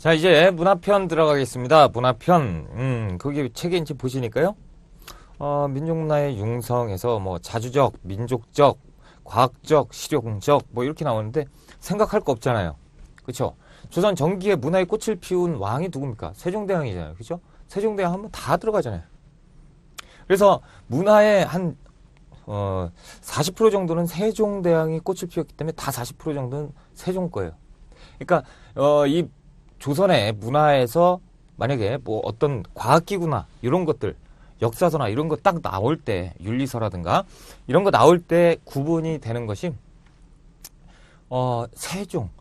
자, 이제 문화편 들어가겠습니다. 문화편. 거기 책에 이제 보시니까요. 민족문화의 융성에서 뭐 자주적, 민족적, 과학적, 실용적 뭐 이렇게 나오는데 생각할 거 없잖아요. 그렇죠? 조선 전기에 문화의 꽃을 피운 왕이 누굽니까? 세종대왕이잖아요. 그렇죠? 세종대왕 하면 다 들어가잖아요. 그래서 문화의 한 40% 정도는 세종대왕이 꽃을 피웠기 때문에 다 40% 정도는 세종 거예요. 그러니까 이 조선의 문화에서 만약에 뭐 어떤 과학기구나 이런 것들 역사서나 이런 거 딱 나올 때 윤리서라든가 이런 거 나올 때 구분이 되는 것이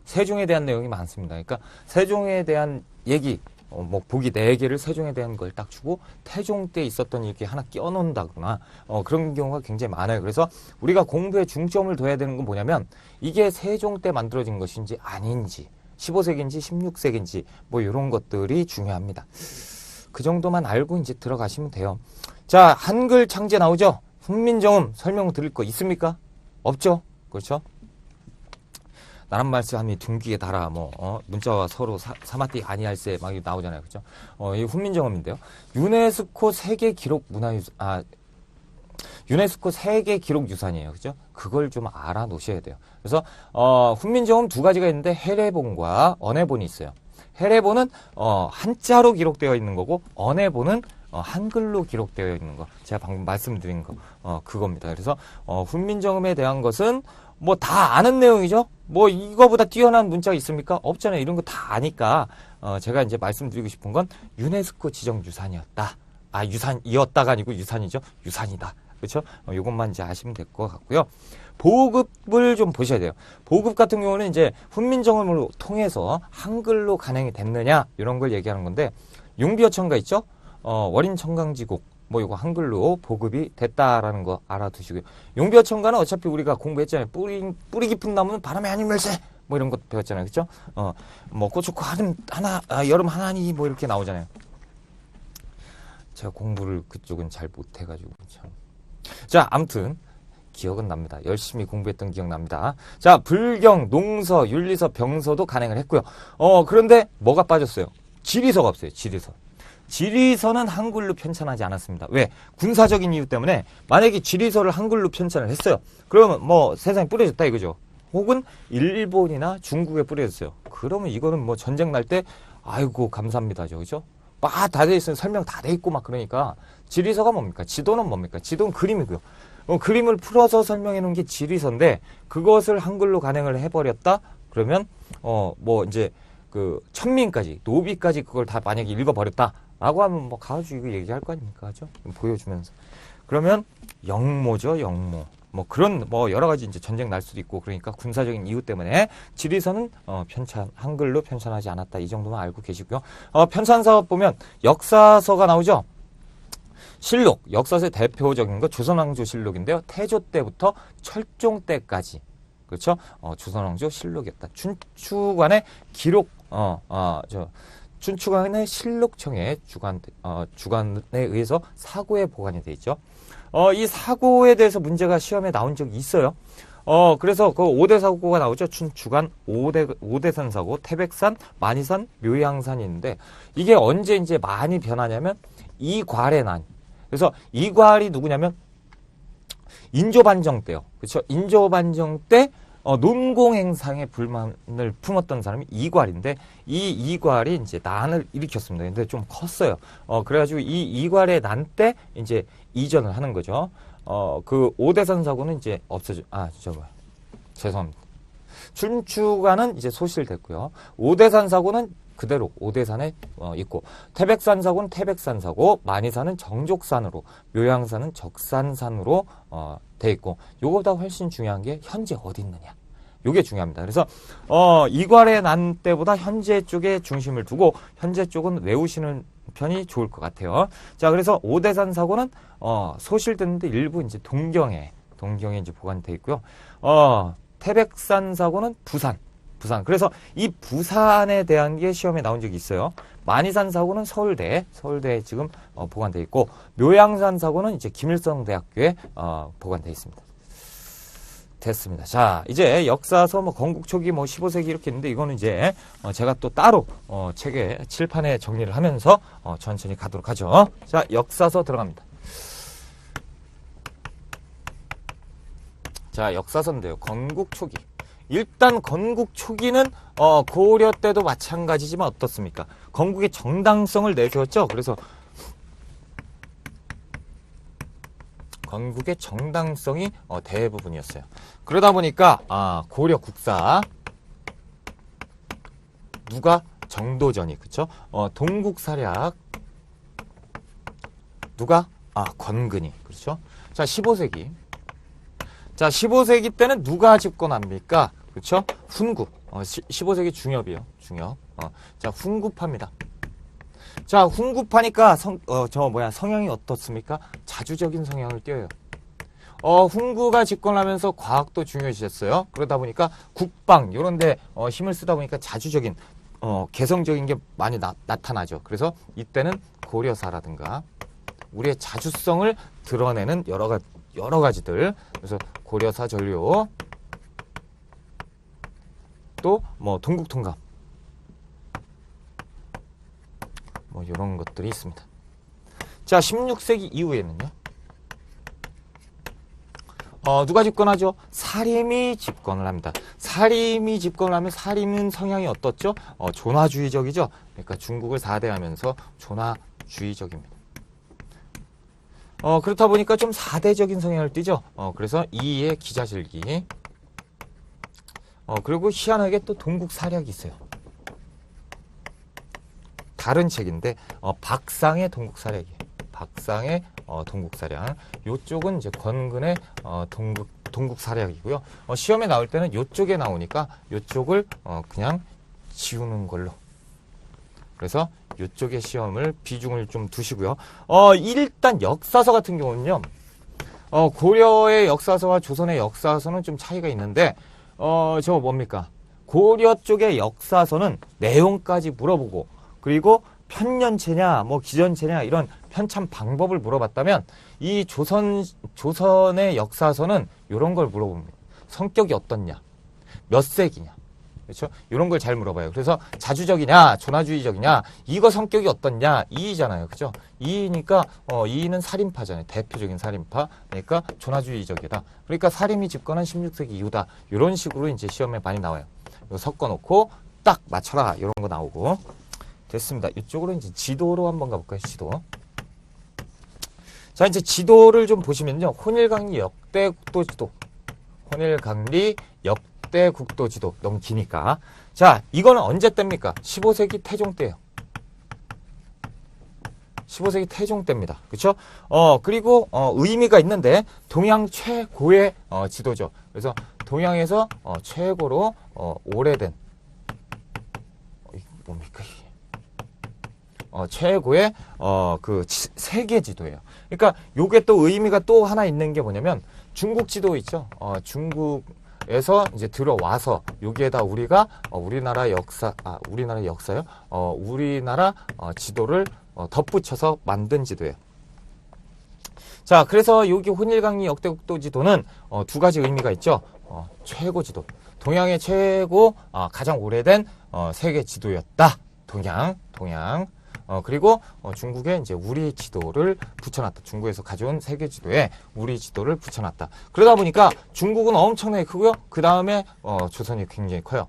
세종에 대한 내용이 많습니다. 그러니까 세종에 대한 얘기 뭐 보기 4개를 세종에 대한 걸 딱 주고 태종 때 있었던 일기 하나 끼워놓는다거나 그런 경우가 굉장히 많아요. 그래서 우리가 공부에 중점을 둬야 되는 건 뭐냐면 이게 세종 때 만들어진 것인지 아닌지 15세기인지 16세기인지 뭐 이런 것들이 중요합니다. 그 정도만 알고 이제 들어가시면 돼요. 자, 한글 창제 나오죠? 훈민정음 설명 드릴 거 있습니까? 없죠? 그렇죠? 나란 말씀이 둥기에 달아 문자와 서로 사마띠 아니할세 막 나오잖아요. 그렇죠? 이 훈민정음인데요. 유네스코 세계 기록 유네스코 세계 기록 유산이에요. 그죠? 그걸 좀 알아 놓으셔야 돼요. 그래서 훈민정음 2가지가 있는데 해례본과 언해본이 있어요. 해례본은 한자로 기록되어 있는 거고 언해본은 한글로 기록되어 있는 거. 제가 방금 말씀드린 거 그겁니다. 그래서 훈민정음에 대한 것은 뭐 다 아는 내용이죠. 뭐 이거보다 뛰어난 문자가 있습니까? 없잖아요. 이런 거 다 아니까 제가 이제 말씀드리고 싶은 건 유네스코 지정 유산이었다. 유산이었다가 아니고 유산이죠. 유산이다. 그렇죠? 이것만 이제 아시면 될 것 같고요. 보급을 좀 보셔야 돼요. 보급 같은 경우는 이제 훈민정음을 통해서 한글로 간행이 됐느냐 이런 걸 얘기하는 건데 융비어천가 있죠? 월인청강지곡 뭐 이거 한글로 보급이 됐다라는 거 알아두시고요. 용비어천가는 어차피 우리가 공부했잖아요. 뿌리 깊은 나무는 바람에 안 일멸세 뭐 이런 것 배웠잖아요. 그렇죠? 뭐 꽃좋고 여름 하나니 뭐 이렇게 나오잖아요. 제가 공부를 그쪽은 잘 못해가지고 참. 자, 아무튼 기억은 납니다. 열심히 공부했던 기억 납니다. 자, 불경, 농서, 윤리서, 병서도 간행을 했고요. 그런데 뭐가 빠졌어요? 지리서가 없어요. 지리서는 한글로 편찬하지 않았습니다. 왜? 군사적인 이유 때문에 만약에 지리서를 한글로 편찬을 했어요. 그러면 뭐 세상에 뿌려졌다 이거죠. 혹은 일본이나 중국에 뿌려졌어요. 그러면 이거는 뭐 전쟁 날 때 아이고 감사합니다죠. 그죠? 막 다 돼 있으면 설명 다 돼 있고 막 그러니까 지리서가 뭡니까? 지도는 뭡니까? 지도는 그림이고요. 그림을 풀어서 설명해 놓은 게 지리서인데 그것을 한글로 간행을 해버렸다? 그러면 뭐 이제 그 천민까지 노비까지 그걸 다 만약에 읽어버렸다 라고 하면 뭐 가가지고 이거 얘기할 거 아닙니까? 그죠? 보여주면서 그러면 영모죠. 영모 뭐 그런 뭐 여러 가지 이제 전쟁 날 수도 있고 그러니까 군사적인 이유 때문에 지리서는 한글로 편찬하지 않았다 이 정도만 알고 계시고요. 편찬서 보면 역사서가 나오죠. 실록 역사서의 대표적인 거 조선왕조 실록인데요. 태조 때부터 철종 때까지 그렇죠? 조선왕조 실록이었다. 춘추관의 기록 춘추관의 실록청의 주관에 의해서 사고에 보관이 돼 있죠. 이 사고에 대해서 문제가 시험에 나온 적이 있어요. 그래서 그 5대 사고가 나오죠. 춘추관 5대산 사고, 태백산, 만이산, 묘양산이 있는데 이게 언제 이제 많이 변하냐면 이괄의 난. 그래서 이괄이 누구냐면 인조반정 때요. 그렇죠? 인조반정 때 논공행상에 불만을 품었던 사람이 이괄인데 이 이괄이 이제 난을 일으켰습니다. 근데 좀 컸어요. 그래가지고 이 이괄의 난 때 이제 이전을 하는 거죠. 그 오대산 사고는 이제 죄송합니다. 춘추관은 이제 소실됐고요. 오대산 사고는 그대로 오대산에 있고 태백산 사고는 태백산 사고, 만이산은 정족산으로, 묘양산은 적산산으로 돼 있고 요거보다 훨씬 중요한 게 현재 어디 있느냐. 요게 중요합니다. 그래서 이괄의 난 때보다 현재 쪽에 중심을 두고 현재 쪽은 외우시는 편이 좋을 것 같아요. 자, 그래서 오대산 사고는 소실됐는데 일부 이제 동경에 이제 보관돼 있고요. 태백산 사고는 부산. 그래서 이 부산에 대한 게 시험에 나온 적이 있어요. 만이산 사고는 서울대에 지금 보관돼 있고 묘양산 사고는 이제 김일성 대학교에 보관돼 있습니다. 됐습니다. 자, 이제 역사서 뭐 건국 초기 뭐 15세기 이렇게 있는데 이거는 이제 제가 또 따로 책에 칠판에 정리를 하면서 천천히 가도록 하죠. 자, 역사서 들어갑니다. 자, 역사서인데요. 건국 초기. 일단 건국 초기는 고려 때도 마찬가지지만 어떻습니까? 건국의 정당성을 내세웠죠. 그래서 건국의 정당성이 대부분이었어요. 그러다 보니까 고려 국사 누가 정도전이 그쵸? 동국사략 누가 권근이 그렇죠? 자 15세기 자 15세기 때는 누가 집권합니까? 그렇죠? 훈국 15세기 중엽이요. 중엽 자 훈국파입니다. 자, 훈국파니까 성향이 어떻습니까? 자주적인 성향을 띄어요. 훈구가 집권하면서 과학도 중요해졌어요. 그러다 보니까 국방 이런 데 힘을 쓰다 보니까 자주적인 개성적인 게 많이 나타나죠. 그래서 이때는 고려사라든가 우리의 자주성을 드러내는 여러 가지들. 그래서 고려사 전료 또 뭐 동국통감 뭐 이런 것들이 있습니다. 자, 16세기 이후에는요. 누가 집권하죠? 사림이 집권을 합니다. 사림이 집권을 하면 사림은 성향이 어떻죠? 존화주의적이죠. 그러니까 중국을 4대하면서 존화주의적입니다. 그렇다 보니까 좀 4대적인 성향을 띠죠. 그래서 이의 기자실기. 그리고 희한하게 또 동국사략이 있어요. 다른 책인데 박상의 동국사략이에요. 박상의 동국사략. 요쪽은 이제 권근의 동국사략이고요. 시험에 나올 때는 요쪽에 나오니까 요쪽을 그냥 지우는 걸로. 그래서 요쪽의 시험을 비중을 좀 두시고요. 일단 역사서 같은 경우는요. 고려의 역사서와 조선의 역사서는 좀 차이가 있는데 저거 뭡니까? 고려 쪽의 역사서는 내용까지 물어보고 그리고 편년체냐, 뭐 기전체냐 이런 편찬 방법을 물어봤다면 이 조선의 역사서는 이런 걸 물어봅니다. 성격이 어떻냐, 몇 세기냐, 그렇죠? 이런 걸 잘 물어봐요. 그래서 자주적이냐, 존화주의적이냐, 이거 성격이 어떻냐, 이이잖아요, 그죠? 이이니까 이이는 살인파잖아요. 대표적인 살인파. 그러니까 존화주의적이다. 그러니까 살인이 집권한 16세기 이후다. 이런 식으로 이제 시험에 많이 나와요. 이거 섞어놓고 딱 맞춰라 이런 거 나오고. 됐습니다. 이쪽으로 이제 지도로 한번 가볼까요? 지도. 자, 이제 지도를 좀 보시면요. 혼일강리 역대국도 지도. 혼일강리 역대국도 지도. 너무 기니까. 자, 이거는 언제 때입니까? 15세기 태종 때예요. 15세기 태종 때입니다. 그렇죠? 그리고 의미가 있는데 동양 최고의 지도죠. 그래서 동양에서 최고로 오래된 뭡니까 이게? 최고의 그 세계 지도예요. 그러니까 요게 또 의미가 또 하나 있는 게 뭐냐면 중국 지도 있죠. 중국에서 이제 들어와서 여기에다 우리가 우리나라 역사요. 우리나라 지도를 덧붙여서 만든 지도예요. 자, 그래서 여기 혼일강리 역대국도 지도는 두 가지 의미가 있죠. 최고 지도. 동양의 최고 가장 오래된 세계 지도였다. 동양. 그리고 중국에 이제 우리 지도를 붙여놨다. 중국에서 가져온 세계 지도에 우리 지도를 붙여놨다. 그러다 보니까 중국은 엄청나게 크고요. 그 다음에 조선이 굉장히 커요.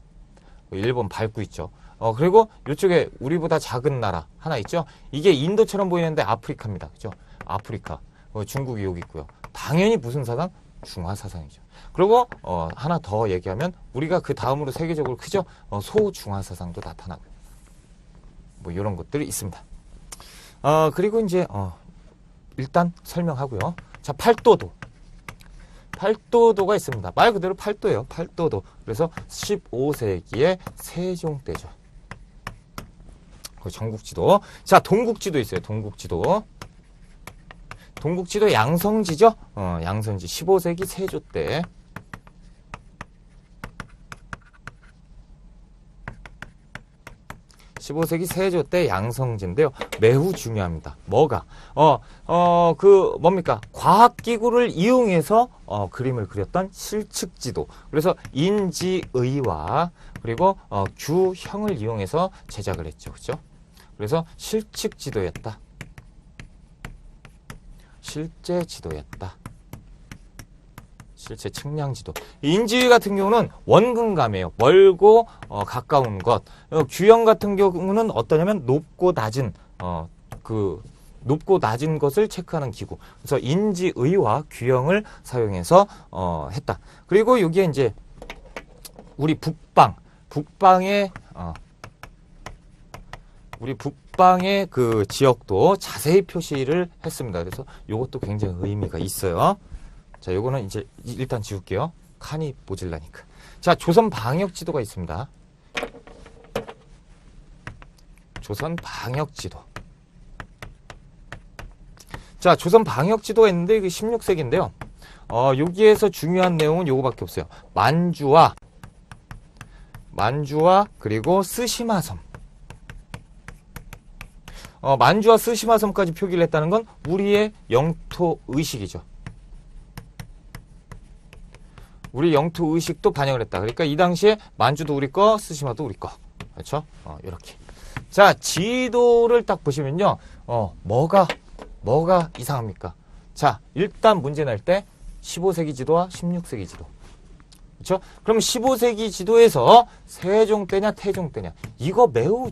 일본 밟고 있죠. 그리고 이쪽에 우리보다 작은 나라 하나 있죠. 이게 인도처럼 보이는데 아프리카입니다. 그죠? 아프리카. 중국이 여기 있고요. 당연히 무슨 사상? 중화사상이죠. 그리고 하나 더 얘기하면 우리가 그 다음으로 세계적으로 크죠. 소중화사상도 나타나고. 뭐 이런 것들이 있습니다. 그리고 이제 일단 설명하고요. 자, 팔도도. 팔도도가 있습니다. 말 그대로 팔도예요. 팔도도. 그래서 15세기의 세종 때죠. 전국지도. 자, 동국지도 있어요. 동국지도. 동국지도 양성지죠. 양성지 15세기 세조 때. 15세기 세조 때 양성지인데요. 매우 중요합니다. 뭐가? 뭡니까? 과학기구를 이용해서 그림을 그렸던 실측지도. 그래서 인지의와 그리고 규형을 이용해서 제작을 했죠. 그죠? 그래서 실측지도였다. 실제 지도였다. 실제 측량지도. 인지의 같은 경우는 원근감이에요. 멀고 가까운 것. 규형 같은 경우는 어떠냐면 높고 낮은 높고 낮은 것을 체크하는 기구. 그래서 인지의와 규형을 사용해서 했다. 그리고 여기에 이제 우리 북방의 그 지역도 자세히 표시를 했습니다. 그래서 이것도 굉장히 의미가 있어요. 자, 요거는 이제 일단 지울게요. 칸이 모질라니까. 자, 조선 방역 지도가 있습니다. 조선 방역 지도. 자, 조선 방역 지도가 있는데 이게 16세기인데요. 여기에서 중요한 내용은 요거밖에 없어요. 만주와 그리고 스시마섬. 만주와 스시마섬까지 표기를 했다는 건 우리의 영토 의식이죠. 우리 영토 의식도 반영을 했다. 그러니까 이 당시에 만주도 우리 거, 스시마도 우리 거. 그렇죠? 이렇게. 자, 지도를 딱 보시면요. 뭐가 이상합니까? 자, 일단 문제 낼 때 15세기 지도와 16세기 지도. 그렇죠? 그럼 15세기 지도에서 세종 때냐 태종 때냐? 이거 매우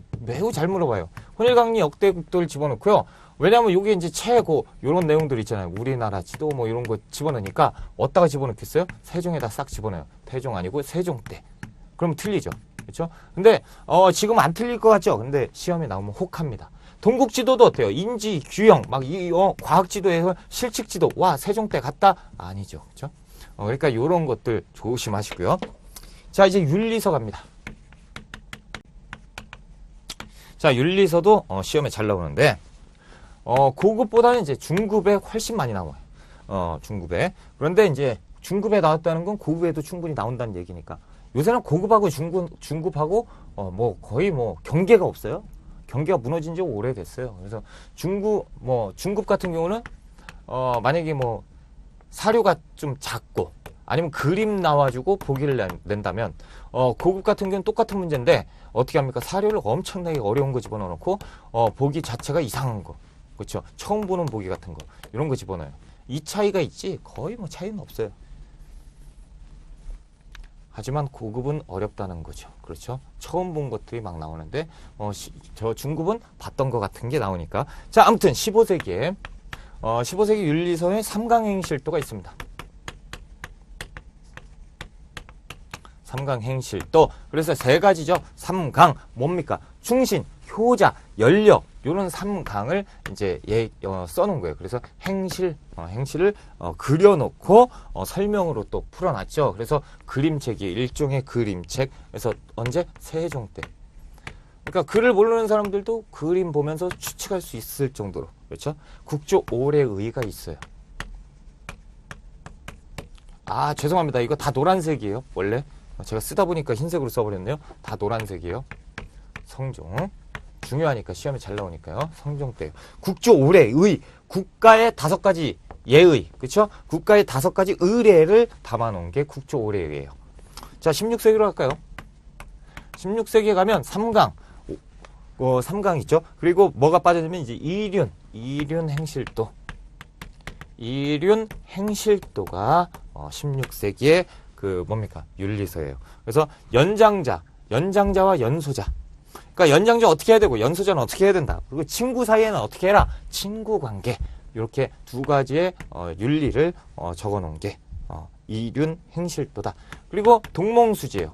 잘 물어봐요. 혼일강리 역대국도를 집어넣고요. 왜냐하면 이게 이제 최고 이런 내용들 있잖아요. 우리나라 지도 뭐 이런 거 집어넣으니까 어디다가 집어넣겠어요? 세종에다 싹 집어넣어요. 태종 아니고 세종 때. 그럼 틀리죠. 그렇죠? 근데 지금 안 틀릴 것 같죠? 근데 시험에 나오면 혹합니다. 동국지도도 어때요? 인지, 규형, 막 과학지도에서 실측지도. 와, 세종 때 갔다? 아니죠. 그렇죠? 그러니까 이런 것들 조심하시고요. 자, 이제 윤리서 갑니다. 자, 윤리서도 시험에 잘 나오는데 고급보다는 이제 중급에 훨씬 많이 나와요. 중급에. 그런데 이제 중급에 나왔다는 건 고급에도 충분히 나온다는 얘기니까. 요새는 고급하고 중급하고 거의 경계가 없어요. 경계가 무너진 지 오래됐어요. 그래서 중급 같은 경우는 만약에 사료가 좀 작고 아니면 그림 나와주고 보기를 낸다면 고급 같은 경우는 똑같은 문제인데 어떻게 합니까? 사료를 엄청나게 어려운 거 집어넣고 보기 자체가 이상한 거. 그렇죠? 처음 보는 보기 같은 거 이런 거 집어넣어요. 이 차이가 있지 거의 차이는 없어요. 하지만 고급은 어렵다는 거죠. 그렇죠? 처음 본 것들이 막 나오는데 저 중급은 봤던 것 같은 게 나오니까. 자, 아무튼 15세기에 15세기 윤리서에 삼강행실도가 있습니다. 삼강행실도. 그래서 세 가지죠. 삼강 뭡니까? 충신, 효자, 연력 요런 삼강을 이제 써놓은 거예요. 그래서 행실을 그려놓고 설명으로 또 풀어놨죠. 그래서 그림책이 일종의 그림책. 그래서 언제? 세종 때. 그러니까 글을 모르는 사람들도 그림 보면서 추측할 수 있을 정도로. 그렇죠? 국조 오래의가 있어요. 아, 죄송합니다. 이거 다 노란색이에요. 원래 제가 쓰다 보니까 흰색으로 써버렸네요. 다 노란색이에요. 성종. 중요하니까 시험에 잘 나오니까요. 성종 때요. 국조 오래의. 국가의 5가지 예의. 그렇죠? 국가의 5가지 의례를 담아놓은 게 국조 오래의예요. 자, 16세기로 갈까요? 16세기에 가면 삼강. 3강 있죠. 그리고 뭐가 빠져냐면 이제 이륜 행실도가 16세기에 윤리서예요. 그래서 연장자와 연소자. 그러니까 연장자 어떻게 해야 되고 연소자는 어떻게 해야 된다. 그리고 친구 사이에는 어떻게 해라. 친구 관계. 이렇게 2가지의 윤리를 적어 놓은 게 이륜 행실도다. 그리고 동몽수지예요.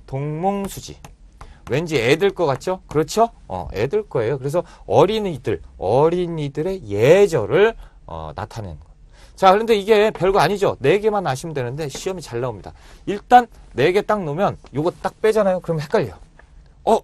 동몽수지. 왠지 애들 거 같죠? 그렇죠? 애들 거예요. 그래서 어린이들의 예절을 나타내는 거. 자, 그런데 이게 별거 아니죠? 4개만 아시면 되는데 시험이 잘 나옵니다. 일단 4개 딱 놓으면 요거 딱 빼잖아요. 그러면 헷갈려.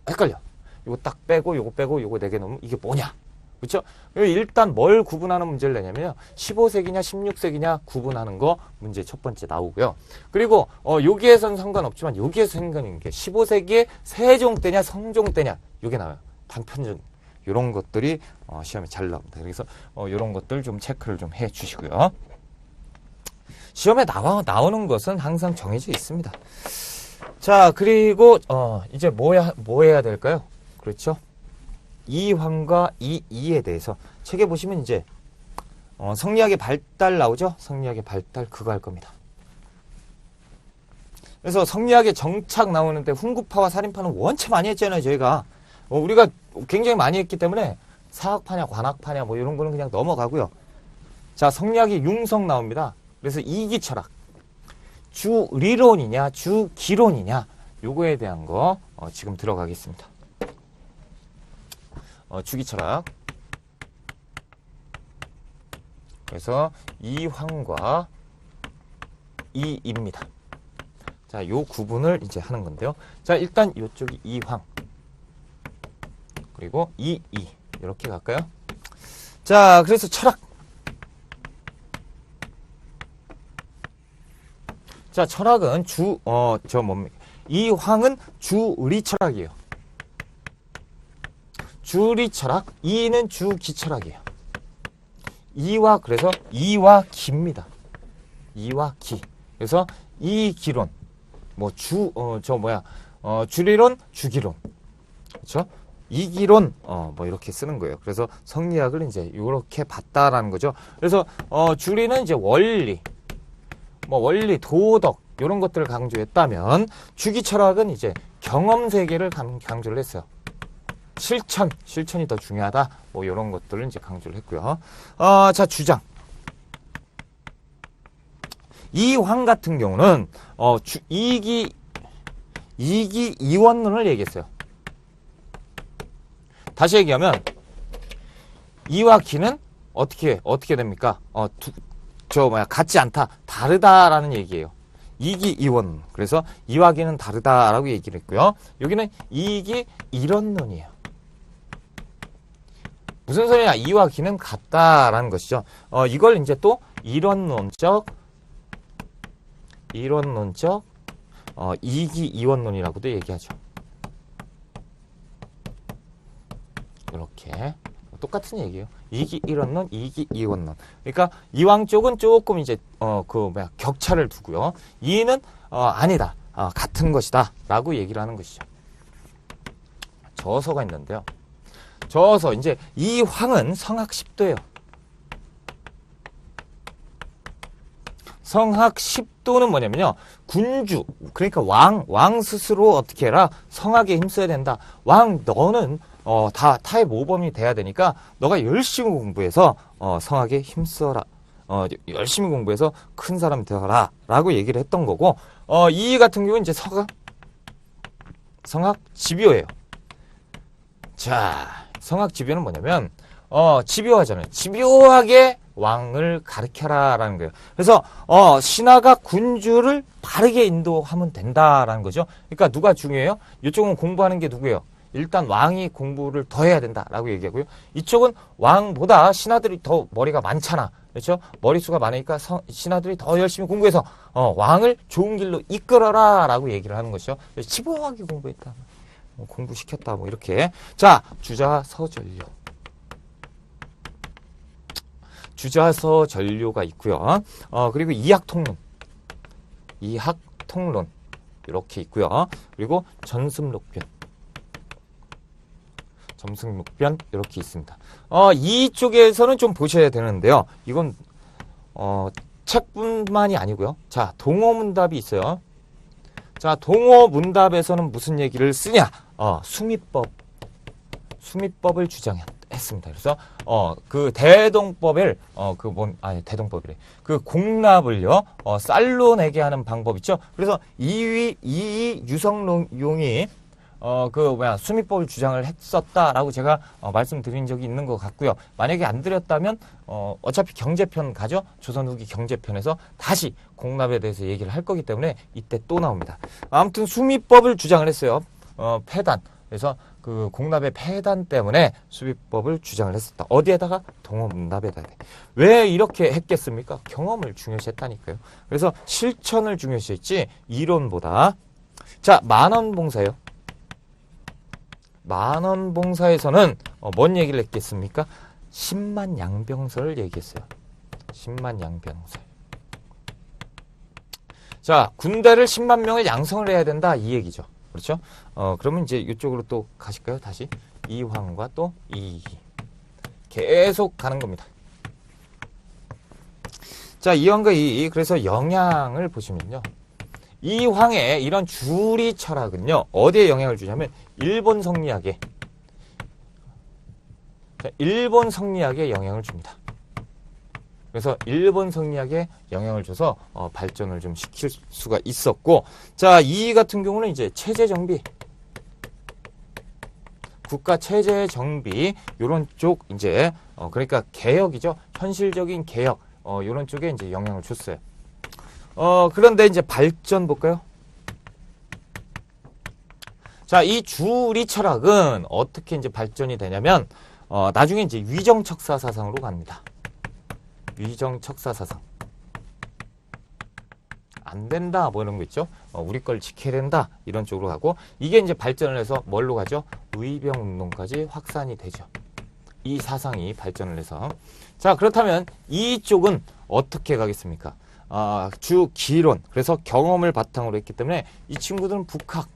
헷갈려. 요거 딱 빼고 요거 4개 놓으면 이게 뭐냐? 그렇죠? 일단 뭘 구분하는 문제를 내냐면요. 15세기냐 16세기냐 구분하는 거 문제 첫 번째 나오고요. 그리고 여기에선 상관없지만 여기에서 상관있는 게 15세기에 세종 때냐 성종 때냐 이게 나와요. 단편적 이런 것들이 시험에 잘 나옵니다. 그래서 이런 것들 좀 체크를 좀 해 주시고요. 시험에 나오는 것은 항상 정해져 있습니다. 자, 그리고 이제 뭐 해야 될까요? 그렇죠? 이황과 이이에 대해서 책에 보시면 이제 성리학의 발달 나오죠? 성리학의 발달 그거 할 겁니다. 그래서 성리학의 정착 나오는데 훈구파와 살인파는 원체 많이 했잖아요, 저희가. 우리가 굉장히 많이 했기 때문에 사학파냐 관학파냐 뭐 이런 거는 그냥 넘어가고요. 자, 성리학의 융성 나옵니다. 그래서 이기 철학. 주리론이냐 주기론이냐 요거에 대한 거 지금 들어가겠습니다. 주기 철학. 그래서 이황과 이입니다. 자, 요 구분을 이제 하는 건데요. 자, 일단 요쪽이 이황. 그리고 이이. 이렇게 갈까요? 자, 그래서 철학. 자, 철학은 이황은 주리 철학이에요. 주리 철학, 이는 주기 철학이에요. 그래서 이와 기입니다. 이와 기. 그래서 이기론, 주리론, 주기론. 그렇죠? 이기론, 뭐 이렇게 쓰는 거예요. 그래서 성리학을 이제 이렇게 봤다라는 거죠. 그래서 주리는 이제 원리, 도덕 이런 것들을 강조했다면 주기 철학은 이제 경험 세계를 강조를 했어요. 실천이 더 중요하다. 뭐 이런 것들을 이제 강조를 했고요. 자, 주장. 이황 같은 경우는 이기 이원론을 얘기했어요. 다시 얘기하면 이와 기는 어떻게 됩니까? 같지 않다, 다르다라는 얘기예요. 이기 이원. 그래서 이와 기는 다르다라고 얘기를 했고요. 여기는 이기 이론론이에요. 무슨 소리냐? 이와 기는 같다라는 것이죠. 이걸 이제 또 이론론적 이기 이원론이라고도 얘기하죠. 이렇게 똑같은 얘기예요. 이기 이론론, 이기 이원론. 그러니까 이황 쪽은 조금 이제 격차를 두고요. 이는 아니다, 같은 것이다라고 얘기를 하는 것이죠. 저서가 있는데요. 저서 이제 이황은 성학 10도예요. 성학 10도는 뭐냐면요. 군주, 그러니까 왕 스스로 어떻게 해라? 성학에 힘써야 된다. 왕, 너는 타의 모범이 돼야 되니까 너가 열심히 공부해서 성학에 힘써라. 열심히 공부해서 큰 사람이 되어라. 라고 얘기를 했던 거고, 이 같은 경우는 이제 성학 집요예요. 자, 성학 집요는 뭐냐면, 집요하잖아요. 집요하게 왕을 가르쳐라라는 거예요. 그래서 신하가 군주를 바르게 인도하면 된다라는 거죠. 그러니까 누가 중요해요? 이쪽은 공부하는 게 누구예요? 일단 왕이 공부를 더 해야 된다라고 얘기하고요. 이쪽은 왕보다 신하들이 더 머리가 많잖아. 그렇죠? 머릿수가 많으니까 신하들이 더 열심히 공부해서 왕을 좋은 길로 이끌어라라고 얘기를 하는 것이죠. 집요하게 공부했다. 공부시켰다. 뭐 이렇게. 자, 주자서전료. 주자서전료가 있고요. 그리고 이학통론. 이렇게 있고요. 그리고 전승록변 이렇게 있습니다. 이쪽에서는 좀 보셔야 되는데요. 이건 책뿐만이 아니고요. 자, 동어문답이 있어요. 자, 동어문답에서는 무슨 얘기를 쓰냐? 수미법을 주장했습니다. 그래서 그 대동법을 대동법이래. 그 공납을요 쌀로 내게 하는 방법 있죠. 그래서 이이 유성룡이 수미법을 주장을 했었다라고 제가 말씀드린 적이 있는 것 같고요. 만약에 안 드렸다면 어차피 경제편 가죠. 조선 후기 경제편에서 다시 공납에 대해서 얘기를 할 거기 때문에 이때 또 나옵니다. 아무튼 수미법을 주장을 했어요. 폐단. 그래서 그 공납의 폐단 때문에 수미법을 주장을 했었다. 어디에다가? 동어문답에다가. 왜 이렇게 했겠습니까? 경험을 중요시했다니까요. 그래서 실천을 중요시했지 이론보다. 자, 만원봉사요. 만원봉사에서는 뭔 얘기를 했겠습니까? 10만 양병설을 얘기했어요. 10만 양병설. 자, 군대를 10만 명을 양성을 해야 된다 이 얘기죠. 그렇죠? 그러면 이제 이쪽으로 또 가실까요? 다시 이황과 또 이희 계속 가는 겁니다. 자, 이황과 이희 그래서 영향을 보시면요. 이황의 이런 주리 철학은요. 어디에 영향을 주냐면 일본 성리학에 영향을 줍니다. 그래서 일본 성리학에 영향을 줘서 발전을 좀 시킬 수가 있었고, 자, 이희 같은 경우는 이제 체제 정비, 국가 체제 정비 요런 쪽 이제 그러니까 개혁이죠. 현실적인 개혁 요런 쪽에 이제 영향을 줬어요. 그런데 이제 발전 볼까요? 자, 이 주리 철학은 어떻게 이제 발전이 되냐면 나중에 이제 위정척사 사상으로 갑니다. 위정척사 사상. 안 된다 뭐 이런 거 있죠. 우리 걸 지켜야 된다 이런 쪽으로 가고, 이게 이제 발전을 해서 뭘로 가죠? 의병 운동까지 확산이 되죠. 이 사상이 발전을 해서. 자, 그렇다면 이쪽은 어떻게 가겠습니까? 주 기론, 그래서 경험을 바탕으로 했기 때문에 이 친구들은 북학,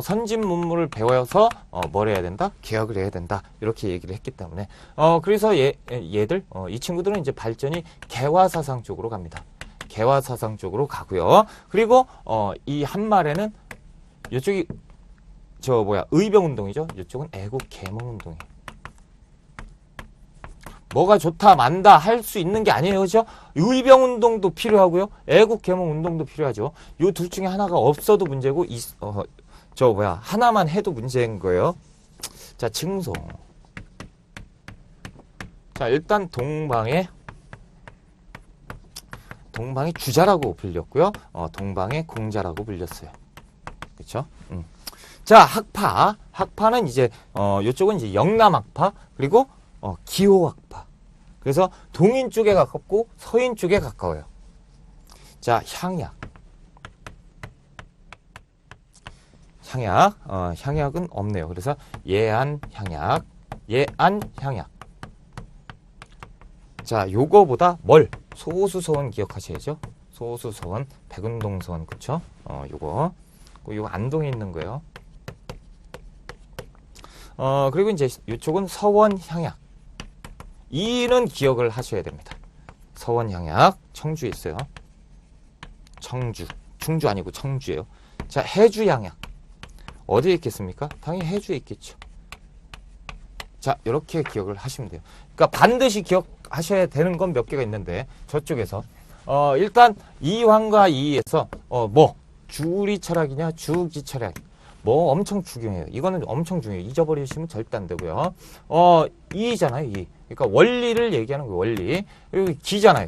선진 문물을 배워서 뭘 해야 된다? 개혁을 해야 된다. 이렇게 얘기를 했기 때문에 그래서 얘들 이 친구들은 이제 발전이 개화사상 쪽으로 갑니다. 개화사상 쪽으로 가고요. 그리고 이 한말에는 이쪽이 의병운동이죠. 이쪽은 애국개몽운동이에요. 뭐가 좋다 만다 할 수 있는 게 아니에요. 그죠? 의병운동도 필요하고요. 애국개몽운동도 필요하죠. 이 둘 중에 하나가 없어도 문제고 하나만 해도 문제인 거예요. 자, 칭송. 자, 일단 동방의 주자라고 불렸고요. 동방의 공자라고 불렸어요. 그렇죠? 자, 학파는 이제 이쪽은 이제 영남학파 그리고 기호학파. 그래서 동인 쪽에 가깝고 서인 쪽에 가까워요. 자, 향약은 없네요. 그래서 예안향약. 자, 요거보다 소수서원 기억하셔야죠. 소수서원, 백운동서원, 그쵸? 요거 안동에 있는 거예요. 그리고 이제 이쪽은 서원향약. 이는 기억을 하셔야 됩니다. 서원향약, 청주에 있어요. 충주 아니고 청주예요. 자, 해주향약. 어디에 있겠습니까? 당연히 해주에 있겠죠. 자, 이렇게 기억을 하시면 돼요. 그러니까 반드시 기억하셔야 되는 건 몇 개가 있는데 저쪽에서 일단 이황과 이희에서 주리 철학이냐 주기 철학 엄청 중요해요. 이거는 엄청 중요해요. 잊어버리시면 절대 안 되고요. 이잖아요. 이. 그러니까 원리를 얘기하는 거예요. 원리. 그리고 기잖아요.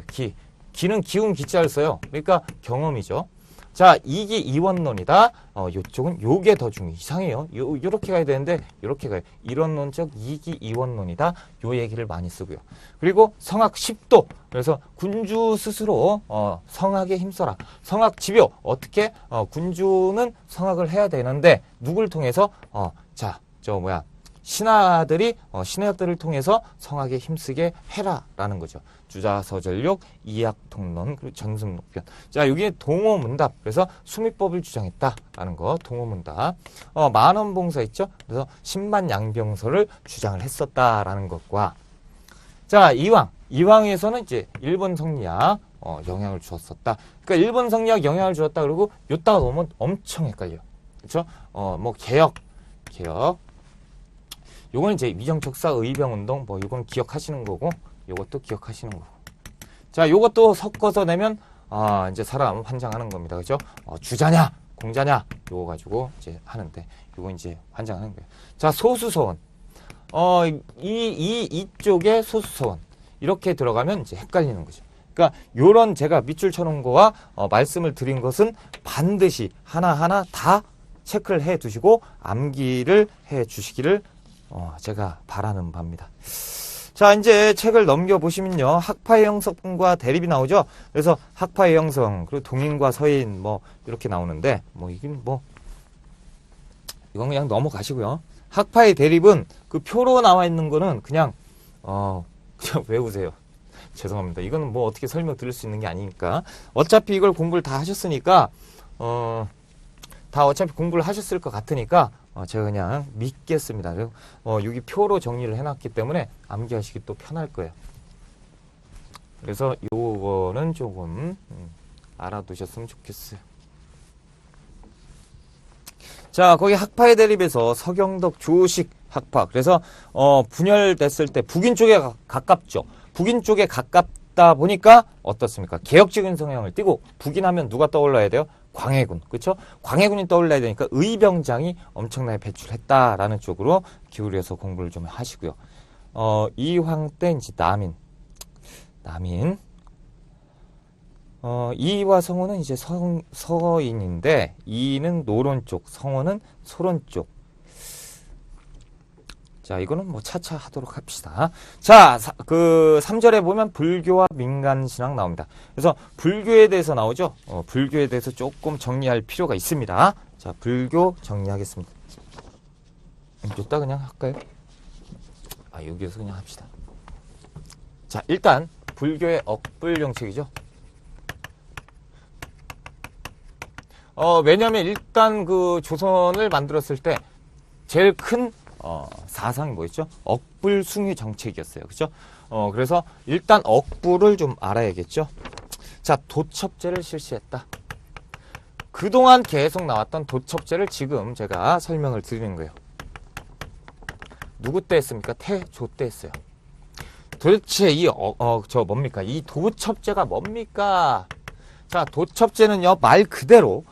기는 기운 기자를 써요. 그러니까 경험이죠. 자, 이기 이원론이다. 요쪽은 요게 더 이상해요. 요렇게 가야 되는데 요렇게 가요. 이론론적 이기 이원론이다. 요 얘기를 많이 쓰고요. 그리고 성학 10도. 그래서 군주 스스로 성학에 힘써라. 성학 지표. 어떻게 군주는 성학을 해야 되는데 누굴 통해서 신하들을 통해서 성학에 힘쓰게 해라라는 거죠. 주자서전록, 이학통론, 그리고 전승록변. 자, 여기에 동호문답. 그래서 수미법을 주장했다라는 거. 동호문답. 만원봉사 있죠. 그래서 10만 양병설을 주장을 했었다라는 것과, 자, 이황에서는 이제 일본 성리학 영향을 주었었다. 그러니까 일본 성리학 영향을 주었다. 그리고 요따가 보면 엄청 헷갈려. 그렇죠? 개혁. 요건 이제 위정척사 의병운동 요건 기억하시는 거고, 요것도 기억하시는 거고. 자, 요것도 섞어서 내면 이제 사람 환장하는 겁니다. 그죠? 주자냐 공자냐 요거 가지고 이제 하는데, 요거 이제 환장하는 거예요. 자, 소수서원. 이쪽에 소수서원 이렇게 들어가면 이제 헷갈리는 거죠. 그러니까 요런 제가 밑줄 쳐놓은 거와 말씀을 드린 것은 반드시 하나하나 다 체크를 해 두시고 암기를 해 주시기를 제가 바라는 바입니다. 자, 이제 책을 넘겨보시면요. 학파의 형성과 대립이 나오죠. 그래서 학파의 형성, 그리고 동인과 서인, 이렇게 나오는데, 이건 그냥 넘어가시고요. 학파의 대립은 그 표로 나와 있는 거는 그냥 그냥 외우세요. 죄송합니다. 이거는 뭐 어떻게 설명 드릴 수 있는 게 아니니까. 어차피 이걸 공부를 다 하셨으니까 다 어차피 공부를 하셨을 것 같으니까 제가 그냥 믿겠습니다. 여기 표로 정리를 해놨기 때문에 암기하시기 또 편할 거예요. 그래서 요거는 조금 알아두셨으면 좋겠어요. 자, 거기 학파의 대립에서 서경덕, 조식 학파. 그래서 분열됐을 때 북인 쪽에 가깝죠. 북인 쪽에 가깝다 보니까 어떻습니까? 개혁적인 성향을 띠고 북인하면 누가 떠올라야 돼요? 광해군. 그렇죠? 광해군이 떠올라야 되니까 의병장이 엄청나게 배출했다라는 쪽으로 기울여서 공부를 좀 하시고요. 이황 때 이제 남인. 이와 성호는 이제 서인인데, 이는 노론 쪽, 성호는 소론 쪽. 자, 이거는 뭐 차차 하도록 합시다. 자, 그 3절에 보면 불교와 민간신앙 나옵니다. 그래서 불교에 대해서 나오죠. 불교에 대해서 조금 정리할 필요가 있습니다. 자, 불교 정리하겠습니다. 여기다 그냥 할까요? 여기에서 그냥 합시다. 자, 일단 불교의 억불정책이죠. 왜냐면 일단 그 조선을 만들었을 때 제일 큰 사상이 뭐였죠? 억불숭유 정책이었어요. 그죠? 그래서 일단 억불을 좀 알아야겠죠? 자, 도첩제를 실시했다. 그동안 계속 나왔던 도첩제를 지금 제가 설명을 드리는 거예요. 누구 때 했습니까? 태조 때 했어요. 도대체 뭡니까? 이 도첩제가 뭡니까? 자, 도첩제는요, 말 그대로,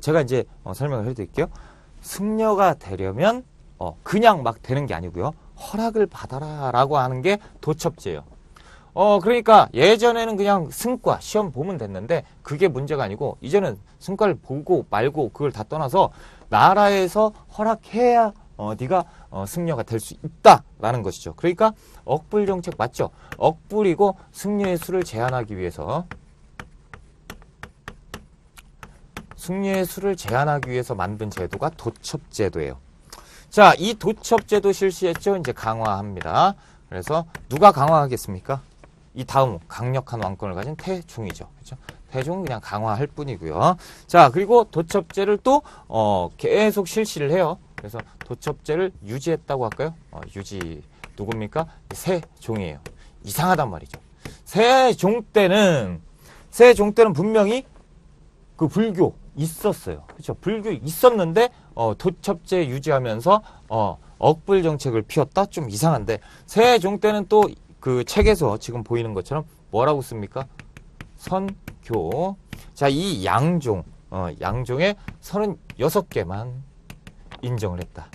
제가 이제 설명을 해드릴게요. 승려가 되려면, 그냥 막 되는 게 아니고요. 허락을 받아라 라고 하는 게 도첩제예요. 그러니까 예전에는 그냥 승과 시험 보면 됐는데 그게 문제가 아니고 이제는 승과를 보고 말고 그걸 다 떠나서 나라에서 허락해야 네가 승려가 될 수 있다라는 것이죠. 그러니까 억불 정책 맞죠? 억불이고 승려의 수를 제한하기 위해서 만든 제도가 도첩제도예요. 자, 이 도첩제도 실시했죠. 이제 강화합니다. 그래서 누가 강화하겠습니까? 이 다음 강력한 왕권을 가진 태종이죠. 그렇죠? 태종은 그냥 강화할 뿐이고요. 자, 그리고 도첩제를 또 계속 실시를 해요. 그래서 도첩제를 유지했다고 할까요? 유지 누굽니까? 세종이에요. 이상하단 말이죠. 세종 때는 분명히 그 불교 있었어요. 그렇죠? 불교 있었는데 도첩제 유지하면서 억불 정책을 피웠다? 좀 이상한데 세종 때는 또 그 책에서 지금 보이는 것처럼 뭐라고 씁니까? 선교. 자, 이 양종의 36개만 인정을 했다.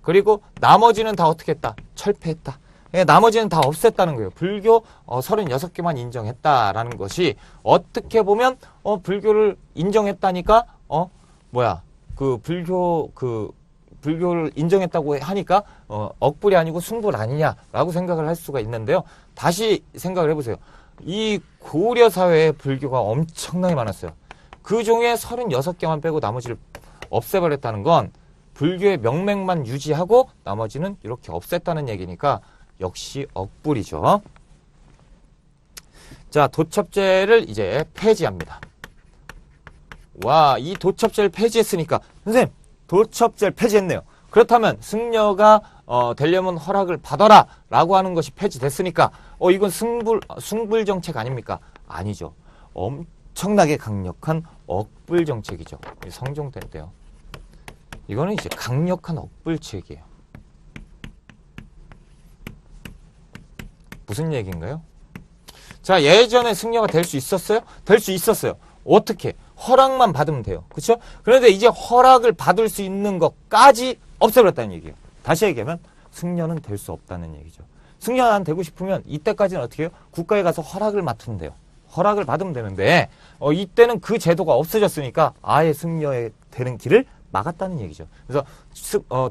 그리고 나머지는 다 어떻게 했다? 철폐했다. 나머지는 다 없앴다는 거예요. 불교 36개만 인정했다라는 것이 어떻게 보면 불교를 인정했다니까 불교를 인정했다고 하니까 억불이 아니고 승불 아니냐라고 생각을 할 수가 있는데요. 다시 생각을 해보세요. 이 고려 사회에 불교가 엄청나게 많았어요. 그 중에 36개만 빼고 나머지를 없애버렸다는 건 불교의 명맥만 유지하고 나머지는 이렇게 없앴다는 얘기니까 역시 억불이죠. 자, 도첩제를 이제 폐지합니다. 와, 이 도첩제를 폐지했으니까 선생님, 도첩제를 폐지했네요. 그렇다면 승려가 되려면 허락을 받아라 라고 하는 것이 폐지됐으니까 이건 승불 정책 아닙니까? 아니죠. 엄청나게 강력한 억불 정책이죠. 성종 때인데요. 이거는 이제 강력한 억불책이에요. 무슨 얘기인가요? 자, 예전에 승려가 될 수 있었어요? 될 수 있었어요. 어떻게? 허락만 받으면 돼요. 그렇죠? 그런데 이제 허락을 받을 수 있는 것까지 없애버렸다는 얘기예요. 다시 얘기하면 승려는 될 수 없다는 얘기죠. 승려가 되고 싶으면 이때까지는 어떻게 해요? 국가에 가서 허락을 맡으면 돼요. 허락을 받으면 되는데 이때는 그 제도가 없어졌으니까 아예 승려에 되는 길을 막았다는 얘기죠. 그래서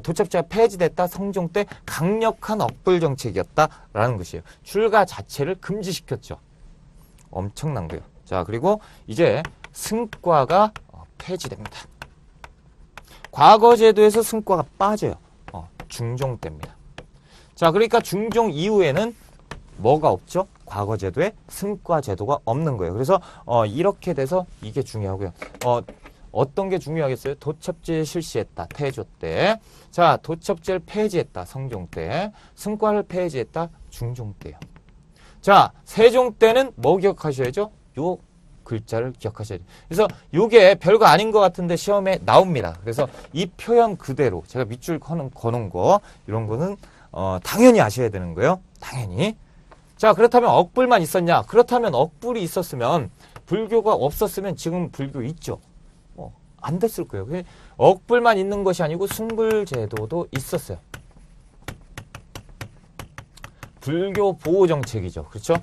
도첩제가 폐지됐다. 성종 때 강력한 억불 정책이었다라는 것이에요. 출가 자체를 금지시켰죠. 엄청난 거예요. 자, 그리고 이제 승과가 폐지됩니다. 과거제도에서 승과가 빠져요. 중종 때입니다. 자, 그러니까 중종 이후에는 뭐가 없죠? 과거제도에 승과제도가 없는 거예요. 그래서 이렇게 돼서 이게 중요하고요. 어떤 게 중요하겠어요? 도첩제 실시했다. 태조 때. 자, 도첩제를 폐지했다. 성종 때. 승과를 폐지했다. 중종 때요. 자, 세종 때는 뭐 기억하셔야죠? 요 글자를 기억하셔야 돼요. 그래서 요게 별거 아닌 것 같은데 시험에 나옵니다. 그래서 이 표현 그대로 제가 밑줄 거는 거 이런 거는 당연히 아셔야 되는 거예요. 당연히. 자, 그렇다면 억불만 있었냐? 그렇다면 억불이 있었으면 불교가 없었으면 지금 불교 있죠. 안 됐을 거예요. 억불만 있는 것이 아니고 숭불제도도 있었어요. 불교 보호 정책이죠. 그렇죠?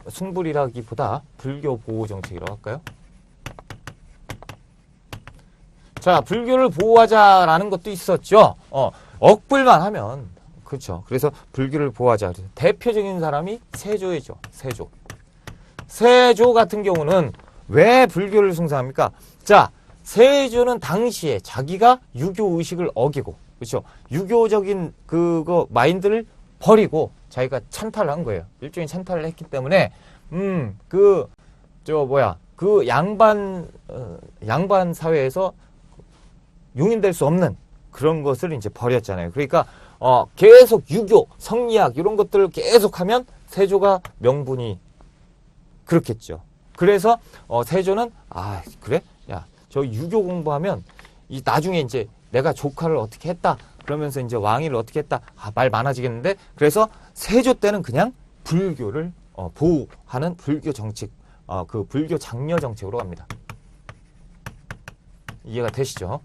숭불이라기보다 불교 보호 정책이라고 할까요? 자, 불교를 보호하자라는 것도 있었죠. 억불만 하면 그렇죠. 그래서 불교를 보호하자. 대표적인 사람이 세조이죠. 세조. 세조 같은 경우는 왜 불교를 숭상합니까? 자, 세조는 당시에 자기가 유교 의식을 어기고, 그렇죠? 유교적인 그거 마인드를 버리고 자기가 찬탈을 한 거예요. 일종의 찬탈을 했기 때문에 그 양반 사회에서 용인될 수 없는 그런 것을 이제 버렸잖아요. 그러니까 계속 유교, 성리학 이런 것들을 계속하면 세조가 명분이 그렇겠죠. 그래서 세조는 그래? 야, 저 유교 공부하면 나중에 이제 내가 조카를 어떻게 했다. 그러면서 이제 왕위를 어떻게 했다. 말 많아지겠는데. 그래서 세조 때는 그냥 불교를 보호하는 불교 정책, 그 불교 장려 정책으로 갑니다. 이해가 되시죠?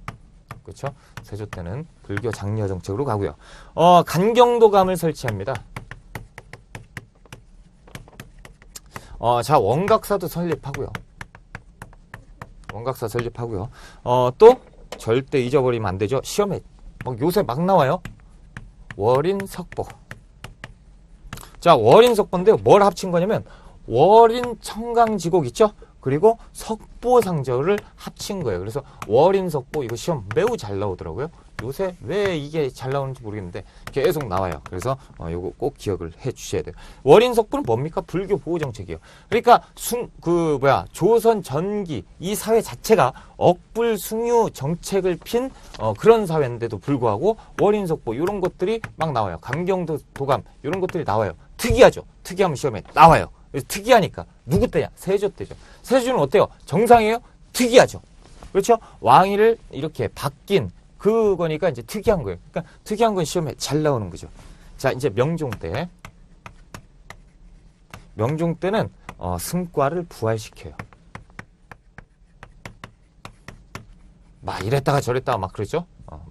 그렇죠? 세조 때는 불교 장려 정책으로 가고요. 간경도감을 설치합니다. 자, 원각사도 설립하고요. 원각사 설립하고요. 또 절대 잊어버리면 안 되죠. 시험에 요새 막 나와요. 월인석보. 자, 월인석보인데요. 뭘 합친 거냐면 월인청강지곡 있죠? 그리고 석보상절을 합친 거예요. 그래서 월인석보 이거 시험 매우 잘 나오더라고요. 요새 왜 이게 잘 나오는지 모르겠는데 계속 나와요. 그래서 요거 꼭 기억을 해 주셔야 돼요. 월인석보는 뭡니까? 불교 보호 정책이에요. 그러니까 조선 전기 이 사회 자체가 억불 숭유 정책을 핀 그런 사회인데도 불구하고 월인석보 이런 것들이 막 나와요. 감경도 도감 이런 것들이 나와요. 특이하죠. 특이하면 시험에 나와요. 특이하니까 누구 때냐? 세조 때죠. 세조는 어때요? 정상이에요? 특이하죠. 그렇죠? 왕위를 이렇게 바뀐 그거니까 이제 특이한 거예요. 그러니까 특이한 건 시험에 잘 나오는 거죠. 자, 이제 명종 때. 명종 때는 승과를 부활시켜요. 막 이랬다가 저랬다가 막 그러죠.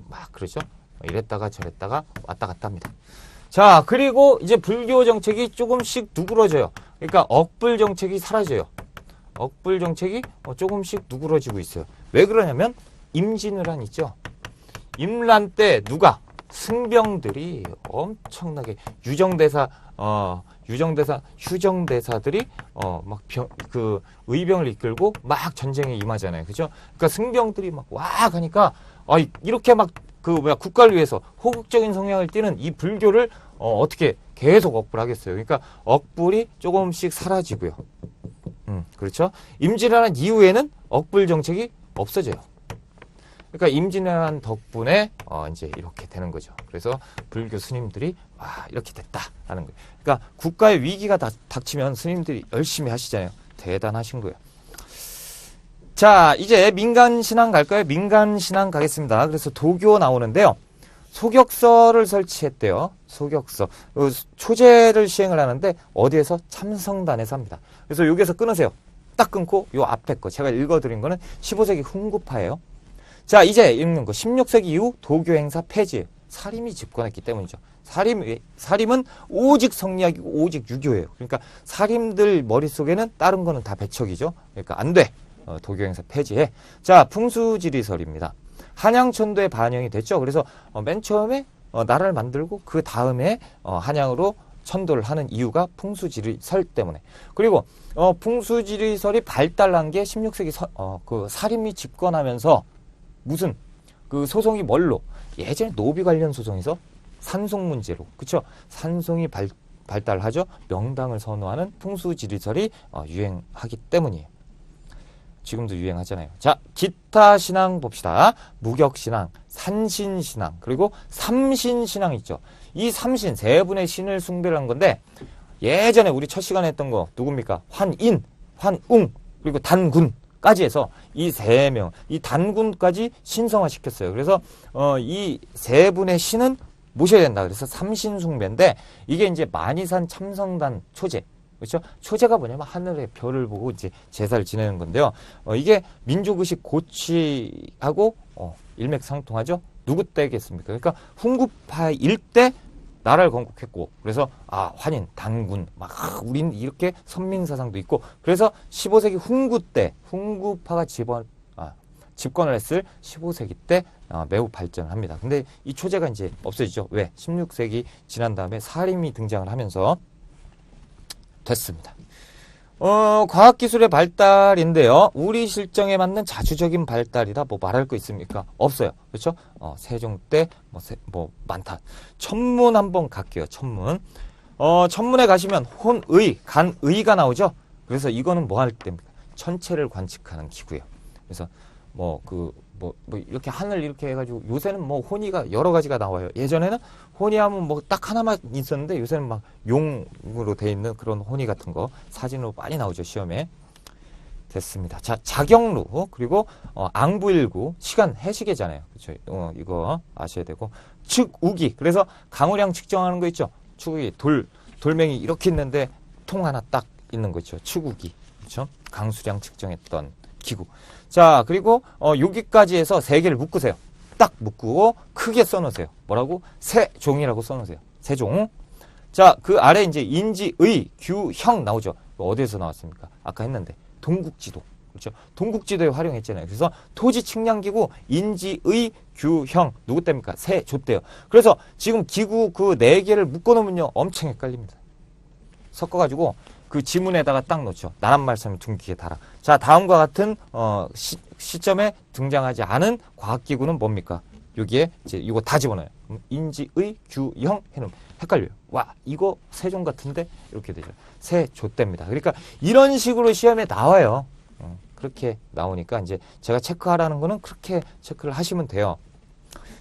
막 그러죠. 이랬다가 저랬다가 왔다 갔다 합니다. 자, 그리고 이제 불교 정책이 조금씩 누그러져요. 그러니까 억불 정책이 사라져요. 억불 정책이 조금씩 누그러지고 있어요. 왜 그러냐면 임진왜란 있죠. 임란 때 누가? 승병들이 엄청나게 휴정대사들이 막 의병을 이끌고 막 전쟁에 임하잖아요. 그죠? 그러니까 승병들이 막 와 가니까 이렇게 막 국가를 위해서 호국적인 성향을 띠는 이 불교를 어떻게 계속 억불하겠어요. 그러니까 억불이 조금씩 사라지고요. 그렇죠? 임진왜란 이후에는 억불 정책이 없어져요. 그러니까 임진왜란 덕분에 이제 이렇게 되는 거죠. 그래서 불교 스님들이 이렇게 됐다라는 거예요. 그러니까 국가의 위기가 닥치면 스님들이 열심히 하시잖아요. 대단하신 거예요. 자, 이제 민간신앙 갈까요? 민간신앙 가겠습니다. 그래서 도교 나오는데요. 소격서를 설치했대요. 소격서. 초제를 시행을 하는데 어디에서? 참성단에서 합니다. 그래서 여기에서 끊으세요. 딱 끊고 요 앞에 거 제가 읽어드린 거는 15세기 훈구파예요. 자, 이제 읽는 거 16세기 이후 도교 행사 폐지. 사림이 집권했기 때문이죠. 사림은 오직 성리학이고 오직 유교예요. 그러니까 사림들 머릿속에는 다른 거는 다 배척이죠. 그러니까 안 돼. 도교 행사 폐지해. 자, 풍수지리설입니다. 한양천도에 반영이 됐죠. 그래서 맨 처음에 나라를 만들고 그 다음에 한양으로 천도를 하는 이유가 풍수지리설 때문에. 그리고 풍수지리설이 발달한 게 16세기 그 사림이 집권하면서 무슨 그 소송이 뭘로? 예전에 노비 관련 소송에서 산송 문제로, 그쵸? 산송이 발달하죠. 명당을 선호하는 풍수지리설이 유행하기 때문이에요. 지금도 유행하잖아요. 자, 기타 신앙 봅시다. 무격신앙, 산신신앙, 그리고 삼신신앙 있죠. 이 삼신, 세 분의 신을 숭배를 한 건데, 예전에 우리 첫 시간에 했던 거 누굽니까? 환인, 환웅, 그리고 단군까지 해서 이 세 명, 이 단군까지 신성화 시켰어요. 그래서 이 세 분의 신은 모셔야 된다. 그래서 삼신숭배인데, 이게 이제 만이산 참성단 초제, 그렇죠? 초제가 뭐냐면 하늘의 별을 보고 이제 제사를 지내는 건데요. 이게 민족의식 고취하고 일맥상통하죠. 누구 때겠습니까? 그러니까 훈구파일 때 나라를 건국했고, 그래서 환인, 단군, 막 우린 이렇게 선민사상도 있고, 그래서 15세기 훈구 때 훈구파가 집권을 했을 15세기 때 매우 발전을 합니다. 근데 이 초제가 이제 없어지죠. 왜? 16세기 지난 다음에 사림이 등장을 하면서 됐습니다. 과학기술의 발달인데요. 우리 실정에 맞는 자주적인 발달이다. 뭐 말할 거 있습니까? 없어요. 그렇죠? 세종 때 많다. 천문 한번 갈게요. 천문. 천문에 가시면 혼의, 간의가 나오죠. 그래서 이거는 뭐 할 때입니까? 천체를 관측하는 기구예요. 그래서 이렇게 하늘 이렇게 해가지고, 요새는 뭐 혼이가 여러 가지가 나와요. 예전에는 혼이하면 뭐 딱 하나만 있었는데, 요새는 막 용으로 돼 있는 그런 혼이 같은 거 사진으로 많이 나오죠, 시험에. 됐습니다. 자, 자경루, 그리고 앙부일구, 시간 해시계잖아요. 그렇죠? 이거 아셔야 되고, 측우기. 그래서 강우량 측정하는 거 있죠. 측우기, 돌멩이 이렇게 있는데 통 하나 딱 있는 거 있죠. 측우기. 그렇죠? 강수량 측정했던 기구. 자, 그리고 여기까지 해서 세 개를 묶으세요. 딱 묶고 크게 써놓으세요. 뭐라고? 세종이라고 써놓으세요. 세종. 자, 그 아래 이제 인지의, 규형 나오죠. 어디에서 나왔습니까? 아까 했는데 동국지도. 그렇죠? 동국지도에 활용했잖아요. 그래서 토지 측량기구, 인지의, 규형 누구 때입니까? 세조 때요. 그래서 지금 기구 그 네 개를 묶어놓으면요 엄청 헷갈립니다. 섞어가지고 그 지문에다가 딱 놓죠. 나란말씀을 둥기게 달아. 자, 다음과 같은 시점에 등장하지 않은 과학기구는 뭡니까? 여기에 이제 이거 다 집어넣어요. 인지의, 규형 해놓으면 헷갈려요. 와, 이거 세종 같은데? 이렇게 되죠. 세조대입니다. 그러니까 이런 식으로 시험에 나와요. 그렇게 나오니까 이제 제가 체크하라는 거는 그렇게 체크를 하시면 돼요.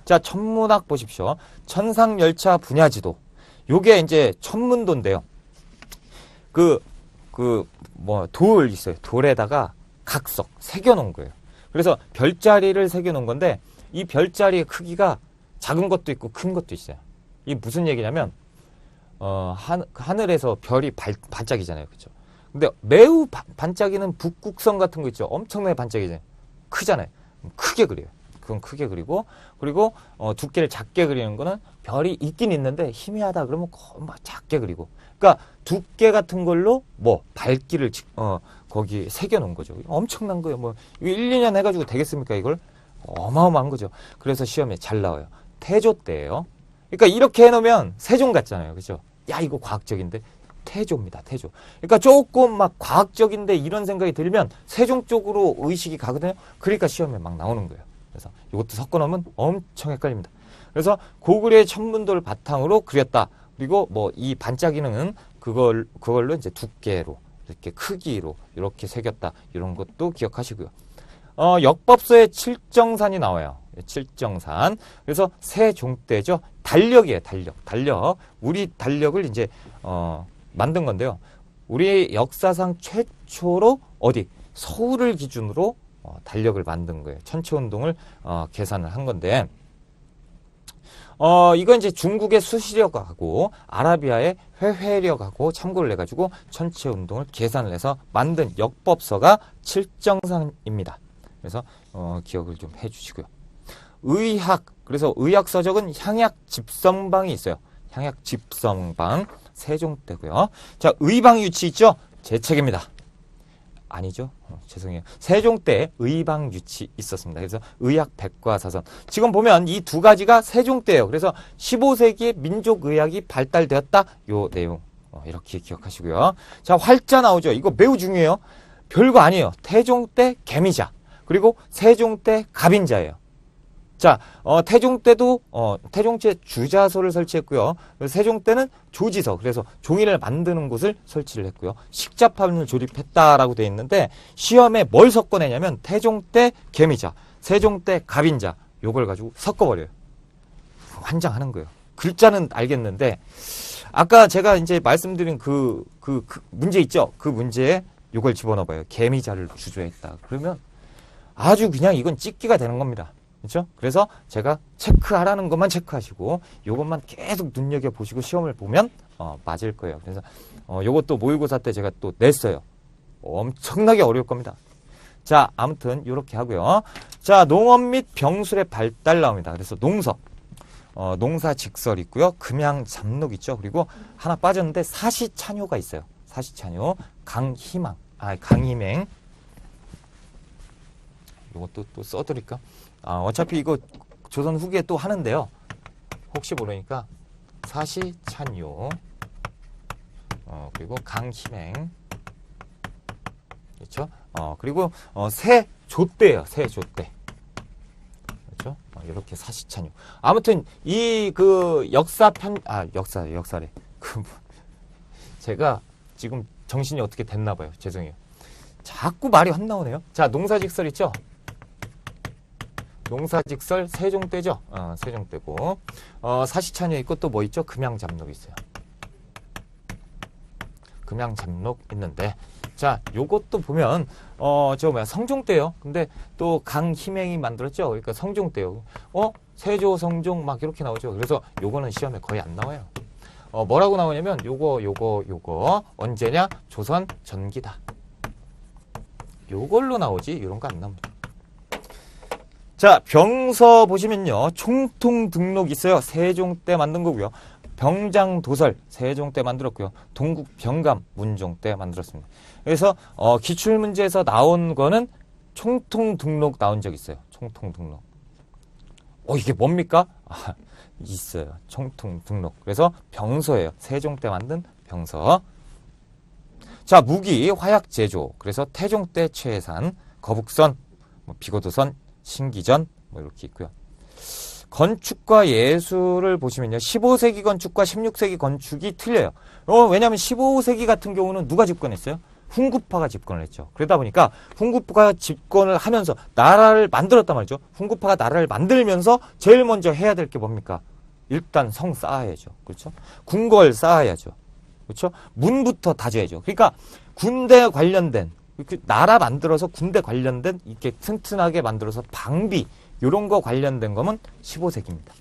자, 천문학 보십시오. 천상열차 분야지도. 요게 이제 천문도인데요. 돌 있어요. 돌에다가 각석 새겨놓은 거예요. 그래서 별자리를 새겨놓은 건데, 이 별자리의 크기가 작은 것도 있고 큰 것도 있어요. 이게 무슨 얘기냐면, 하늘에서 별이 반짝이잖아요. 그죠? 근데 매우 반짝이는 북극성 같은 거 있죠. 엄청나게 반짝이잖아요. 크잖아요. 크게 그려요. 그건 크게 그리고, 그리고 두께를 작게 그리는 거는 별이 있긴 있는데 희미하다 그러면 막 작게 그리고. 그러니까 두께 같은 걸로 밝기를 거기 새겨 놓은 거죠. 엄청난 거예요. 이거 1, 2년 해가지고 되겠습니까? 이걸 어마어마한 거죠. 그래서 시험에 잘 나와요. 태조 때예요. 그러니까 이렇게 해놓으면 세종 같잖아요. 그죠? 야, 이거 과학적인데. 태조입니다. 태조. 그러니까 조금 막 과학적인데 이런 생각이 들면 세종 쪽으로 의식이 가거든요. 그러니까 시험에 막 나오는 거예요. 그래서 이것도 섞어놓으면 엄청 헷갈립니다. 그래서 고구려의 천문도를 바탕으로 그렸다. 그리고 이 반짝이는 그걸로 이제 두께로, 이렇게 크기로 이렇게 새겼다. 이런 것도 기억하시고요. 역법서에 칠정산이 나와요. 칠정산. 그래서 세종 때죠. 달력이에요. 달력. 우리 달력을 이제 만든 건데요. 우리 역사상 최초로 서울을 기준으로 달력을 만든 거예요. 천체운동을 계산을 한 건데, 이건 이제 중국의 수시력하고 아라비아의 회회력하고 참고를 해가지고 천체운동을 계산을 해서 만든 역법서가 칠정산입니다. 그래서 기억을 좀 해주시고요. 의학, 그래서 의학서적은 향약집성방이 있어요. 향약집성방 세종 때고요. 자, 의방유치 있죠? 제 책입니다. 아니죠? 죄송해요. 세종 때 의방유치 있었습니다. 그래서 의학백과사전. 지금 보면 이 두 가지가 세종 때예요. 그래서 15세기에 민족의학이 발달되었다. 요 내용 이렇게 기억하시고요. 자, 활자 나오죠? 이거 매우 중요해요. 별거 아니에요. 태종 때 개미자, 그리고 세종 때 갑인자예요. 자, 태종 때도 태종제 주자소를 설치했고요. 세종 때는 조지서, 그래서 종이를 만드는 곳을 설치를 했고요. 식자판을 조립했다라고 되어 있는데 시험에 뭘 섞어내냐면 태종 때 개미자, 세종 때 갑인자 요걸 가지고 섞어버려요. 환장하는 거예요. 글자는 알겠는데 아까 제가 이제 말씀드린 그 문제 있죠? 그 문제에 요걸 집어넣어봐요. 개미자를 주조했다. 그러면 아주 그냥 이건 찍기가 되는 겁니다. 그렇죠? 그래서 제가 체크하라는 것만 체크하시고 요것만 계속 눈여겨보시고 시험을 보면 맞을 거예요. 그래서 요것도 모의고사 때 제가 또 냈어요. 엄청나게 어려울 겁니다. 자, 아무튼 요렇게 하고요. 자, 농업 및 병술의 발달 나옵니다. 그래서 농서, 농사직설 있고요. 금양 잡록 있죠. 그리고 하나 빠졌는데 사시찬효가 있어요. 사시찬효, 강희맹. 요것도 또 써드릴까? 어차피 이거 조선 후기에 또 하는데요. 혹시 모르니까 사시찬요, 그리고 강희맹, 그렇죠? 그리고 세조대예요. 세조대, 그렇죠? 이렇게 사시찬요. 아무튼 이 그 역사래. 제가 지금 정신이 어떻게 됐나 봐요. 죄송해요. 자꾸 말이 안 나오네요. 자, 농사직설 있죠? 농사직설 세종 때죠. 세종 때고 사시찬효 있고 또 뭐 있죠? 금양잡록 있어요. 금양잡록 있는데 자, 요것도 보면 성종 때요. 근데 또 강희맹이 만들었죠. 그러니까 성종 때요. 세조 성종 막 이렇게 나오죠. 그래서 요거는 시험에 거의 안 나와요. 뭐라고 나오냐면 요거 언제냐? 조선 전기다. 요걸로 나오지 이런 거 안 나옵니다. 자, 병서 보시면요. 총통 등록 있어요. 세종 때 만든 거고요. 병장도설 세종 때 만들었고요. 동국 병감 문종 때 만들었습니다. 그래서 기출문제에서 나온 거는 총통 등록 나온 적 있어요. 총통 등록. 이게 뭡니까? 있어요. 총통 등록. 그래서 병서예요. 세종 때 만든 병서. 자, 무기 화약 제조. 그래서 태종 때 최해산, 거북선, 비고도선, 신기전 이렇게 있고요. 건축과 예술을 보시면요. 15세기 건축과 16세기 건축이 틀려요. 왜냐하면 15세기 같은 경우는 누가 집권했어요? 훈구파가 집권을 했죠. 그러다 보니까 훈구파가 집권을 하면서 나라를 만들었단 말이죠. 훈구파가 나라를 만들면서 제일 먼저 해야 될 게 뭡니까? 일단 성 쌓아야죠. 그렇죠? 궁궐 쌓아야죠. 그렇죠? 문부터 다져야죠. 그러니까 군대 관련된 나라 만들어서 군대 관련된 이렇게 튼튼하게 만들어서 방비 이런 거 관련된 거면 15세기입니다.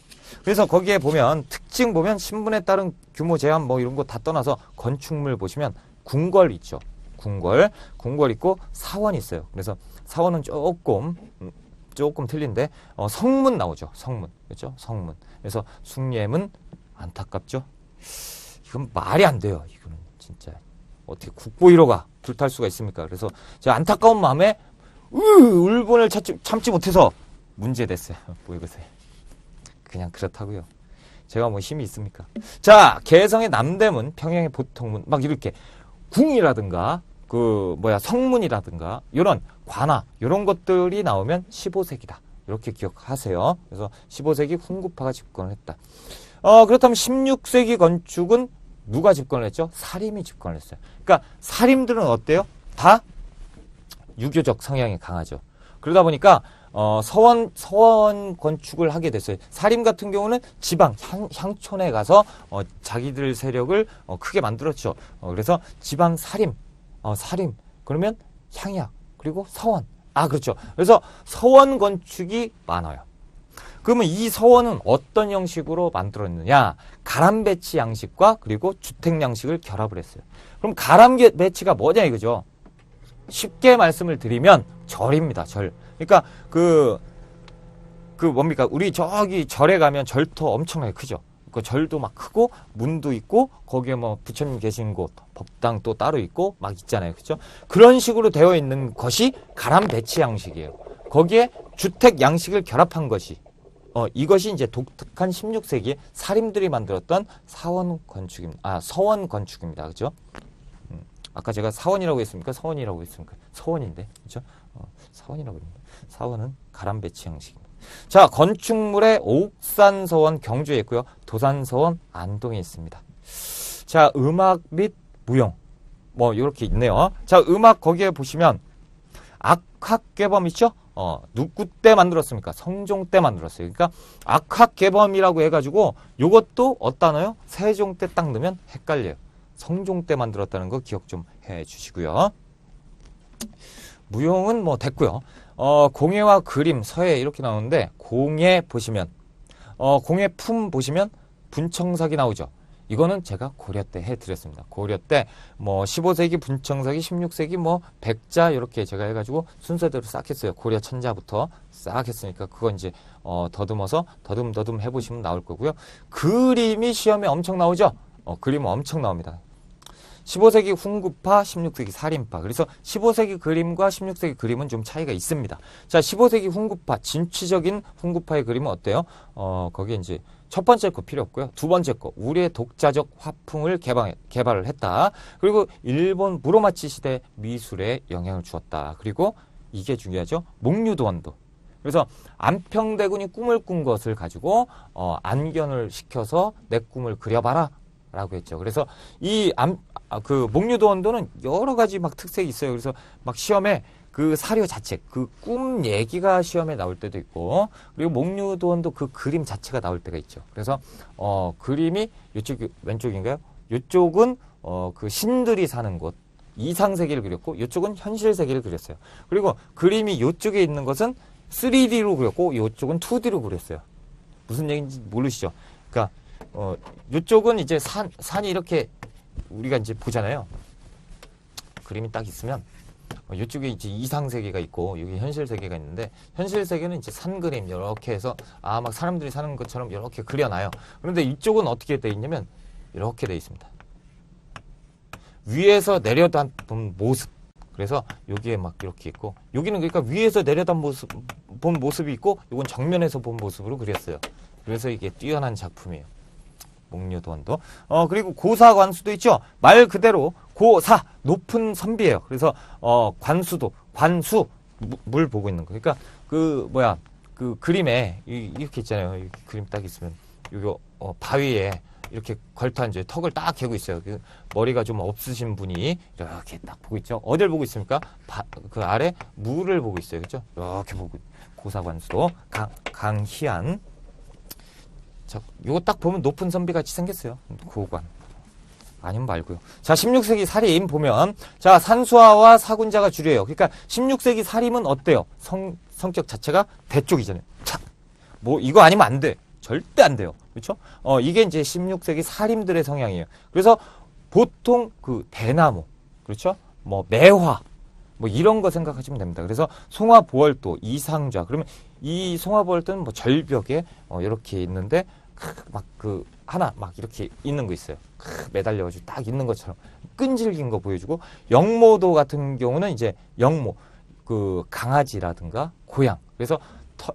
그래서 거기에 보면 특징 보면 신분에 따른 규모 제한 뭐 이런 거 다 떠나서 건축물 보시면 궁궐 있죠. 궁궐 있고 사원 있어요. 그래서 사원은 조금 틀린데 성문 나오죠. 성문. 그렇죠? 성문. 그래서 숭례문 안타깝죠. 이건 말이 안 돼요. 이거는 진짜 어떻게 국보 1호가 불탈 수가 있습니까? 그래서 제가 안타까운 마음에 울분을 참지 못해서 문제됐어요. 모의고사에. 그냥 그렇다고요. 제가 뭐 힘이 있습니까? 자, 개성의 남대문, 평양의 보통문 막 이렇게 궁이라든가 성문이라든가 이런 관아 이런 것들이 나오면 15세기다. 이렇게 기억하세요. 그래서 15세기 훈구파가 집권을 했다. 그렇다면 16세기 건축은 누가 집권을 했죠? 사림이 집권을 했어요. 그러니까 사림들은 어때요? 다 유교적 성향이 강하죠. 그러다 보니까 서원 건축을 하게 됐어요. 사림 같은 경우는 지방 향촌에 가서 자기들 세력을 크게 만들었죠. 그래서 지방 사림 그러면 향약 그리고 서원. 그렇죠. 그래서 서원 건축이 많아요. 그러면 이 서원은 어떤 형식으로 만들었느냐? 가람 배치 양식과 그리고 주택 양식을 결합을 했어요. 그럼 가람 배치가 뭐냐 이거죠? 쉽게 말씀을 드리면 절입니다. 절. 그러니까 뭡니까? 우리 저기 절에 가면 절터 엄청나게 크죠. 그 절도 막 크고 문도 있고 거기에 뭐 부처님 계신 곳, 법당 또 따로 있고 막 있잖아요. 그렇죠? 그런 식으로 되어 있는 것이 가람 배치 양식이에요. 거기에 주택 양식을 결합한 것이 이것이 이제 독특한 16세기에 사림들이 만들었던 서원 건축입니다. 그죠? 아까 제가 사원이라고 했습니까? 서원이라고 했습니까? 서원인데. 그죠? 사원이라고 합니다. 사원은 가람 배치 형식입니다. 자, 건축물에 옥산서원 경주에 있고요. 도산서원 안동에 있습니다. 자, 음악 및 무용. 뭐, 이렇게 있네요. 자, 음악 거기에 보시면 악학개범 있죠? 누구 때 만들었습니까? 성종 때 만들었어요. 그러니까 악학개범이라고 해가지고 요것도 어디다넣어요? 세종 때 딱 넣으면 헷갈려요. 성종 때 만들었다는 거 기억 좀 해주시고요. 무용은 뭐 됐고요. 공예와 그림, 서예 이렇게 나오는데 공예 보시면 공예 품 보시면 분청사기 나오죠. 이거는 제가 고려 때 해드렸습니다. 고려 때 뭐 15세기 분청사기, 16세기 뭐 백자 이렇게 제가 해가지고 순서대로 싹 했어요. 고려 천자부터 싹 했으니까 그거 이제 더듬어서 더듬 해보시면 나올 거고요. 그림이 시험에 엄청 나오죠. 그림은 엄청 나옵니다. 15세기 훈구파, 16세기 살인파. 그래서 15세기 그림과 16세기 그림은 좀 차이가 있습니다. 자, 15세기 훈구파, 진취적인 훈구파의 그림은 어때요? 거기에 이제 첫 번째 거 필요 없고요. 두 번째 거, 우리의 독자적 화풍을 개발을 했다. 그리고 일본 무로마치 시대 미술에 영향을 주었다. 그리고 이게 중요하죠. 목류도원도. 그래서 안평대군이 꿈을 꾼 것을 가지고 안견을 시켜서 내 꿈을 그려봐라 라고 했죠. 그래서 그 목류도원도는 여러 가지 막 특색이 있어요. 그래서 막 시험에 그 사료 자체, 그 꿈 얘기가 시험에 나올 때도 있고, 그리고 목류도원도 그 그림 자체가 나올 때가 있죠. 그래서 그림이 이쪽 왼쪽인가요? 이쪽은 그 신들이 사는 곳 이상 세계를 그렸고, 이쪽은 현실 세계를 그렸어요. 그리고 그림이 이쪽에 있는 것은 3D로 그렸고, 이쪽은 2D로 그렸어요. 무슨 얘기인지 모르시죠? 그러니까 이쪽은 이제 산이 이렇게 우리가 이제 보잖아요. 그림이 딱 있으면 이쪽에 이제 이상 세계가 있고 여기 현실 세계가 있는데, 현실 세계는 이제 산 그림 이렇게 해서 막 사람들이 사는 것처럼 이렇게 그려놔요. 그런데 이쪽은 어떻게 돼 있냐면 이렇게 돼 있습니다. 위에서 내려다본 모습. 그래서 여기에 막 이렇게 있고, 여기는 그러니까 위에서 본 모습이 있고, 이건 정면에서 본 모습으로 그렸어요. 그래서 이게 뛰어난 작품이에요. 목류도원도. 그리고 고사관수도 있죠. 말 그대로 고사, 높은 선비예요. 그래서 관수도, 관수, 물 보고 있는 거. 그러니까 그 그림에 이렇게 있잖아요. 이 그림 딱 있으면 이거 바위에 이렇게 걸터 앉아요. 턱을 딱 개고 있어요. 그 머리가 좀 없으신 분이 이렇게 딱 보고 있죠. 어딜 보고 있습니까? 그 아래 물을 보고 있어요. 그렇죠? 이렇게 보고. 고사관수도 강희안. 자, 요거 딱 보면 높은 선비 같이 생겼어요. 고관. 아니면 말고요. 자, 16세기 사림 보면, 자, 산수화와 사군자가 주류예요. 그러니까 16세기 사림은 어때요? 성격 자체가 대쪽이잖아요. 자, 뭐 이거 아니면 안 돼. 절대 안 돼요. 그렇죠? 이게 이제 16세기 사림들의 성향이에요. 그래서 보통 그 대나무, 그렇죠? 뭐 매화, 뭐 이런 거 생각하시면 됩니다. 그래서 송화보월도, 이상좌. 그러면 이 송화보월도는 뭐 절벽에 이렇게 있는데 막 그 하나 막 이렇게 있는 거 있어요. 매달려가지고 딱 있는 것처럼 끈질긴 거 보여주고, 영모도 같은 경우는 이제 영모, 그 강아지라든가 고양. 그래서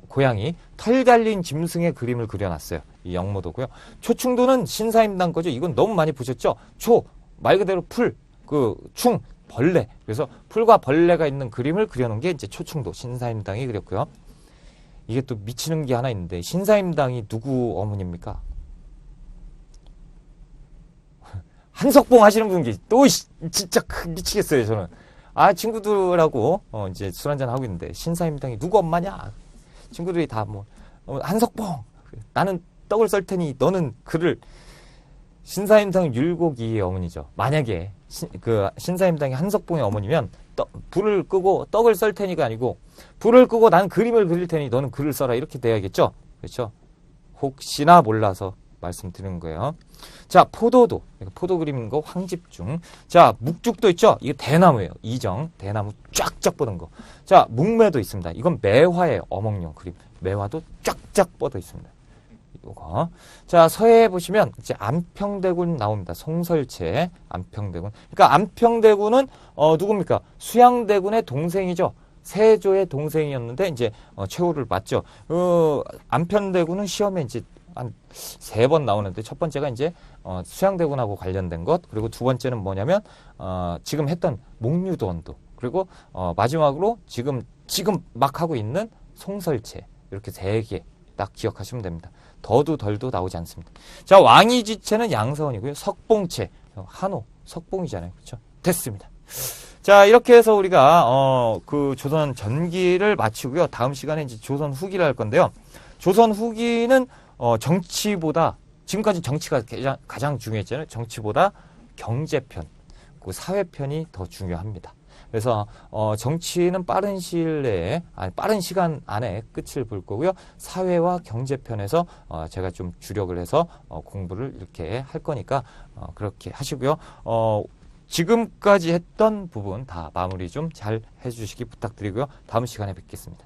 고양이 털 달린 짐승의 그림을 그려놨어요. 이 영모도고요. 초충도는 신사임당 거죠. 이건 너무 많이 보셨죠? 초, 말 그대로 풀, 그 충, 벌레. 그래서 풀과 벌레가 있는 그림을 그려놓은 게 이제 초충도, 신사임당이 그렸고요. 이게 또 미치는 게 하나 있는데, 신사임당이 누구 어머니입니까? 한석봉 하시는 분이 또 진짜 미치겠어요. 저는 친구들하고 이제 술 한잔 하고 있는데, 신사임당이 누구 엄마냐? 친구들이 다 뭐 한석봉, 나는 떡을 썰 테니 너는 글을. 신사임당 율곡이의 어머니죠. 만약에 신사임당이 한석봉의 어머니면 불을 끄고 떡을 썰 테니가 아니고, 불을 끄고 난 그림을 그릴 테니 너는 글을 써라, 이렇게 돼야겠죠. 그렇죠? 혹시나 몰라서 말씀드리는 거예요. 자, 포도도, 포도 그리는 거 황집중. 자, 묵죽도 있죠. 이게 대나무예요. 이정, 대나무 쫙쫙 뻗은 거. 자, 묵매도 있습니다. 이건 매화예요. 어몽룡 그림. 매화도 쫙쫙 뻗어 있습니다. 요거. 자, 서해에 보시면 이제 안평대군 나옵니다. 송설체, 안평대군. 그러니까 안평대군은 누굽니까? 수양대군의 동생이죠. 세조의 동생이었는데 이제 최후를 맞죠. 안평대군은 시험에 이제 한 3번 나오는데, 첫 번째가 이제 수양대군하고 관련된 것, 그리고 두 번째는 뭐냐면 지금 했던 목류도원도, 그리고 마지막으로 지금 막 하고 있는 송설체. 이렇게 3개 딱 기억하시면 됩니다. 더도 덜도 나오지 않습니다. 자, 왕이지체는 양서원이고요. 석봉체, 한호, 석봉이잖아요. 그렇죠? 됐습니다. 자, 이렇게 해서 우리가 그 조선 전기를 마치고요. 다음 시간에 이제 조선 후기를 할 건데요. 조선 후기는 정치보다, 지금까지 정치가 가장 중요했잖아요. 정치보다 경제편, 그 사회편이 더 중요합니다. 그래서 정치는 빠른 시일 내에, 빠른 시간 안에 끝을 볼 거고요. 사회와 경제편에서 제가 좀 주력을 해서 공부를 이렇게 할 거니까 그렇게 하시고요. 지금까지 했던 부분 다 마무리 좀 잘 해주시기 부탁드리고요. 다음 시간에 뵙겠습니다.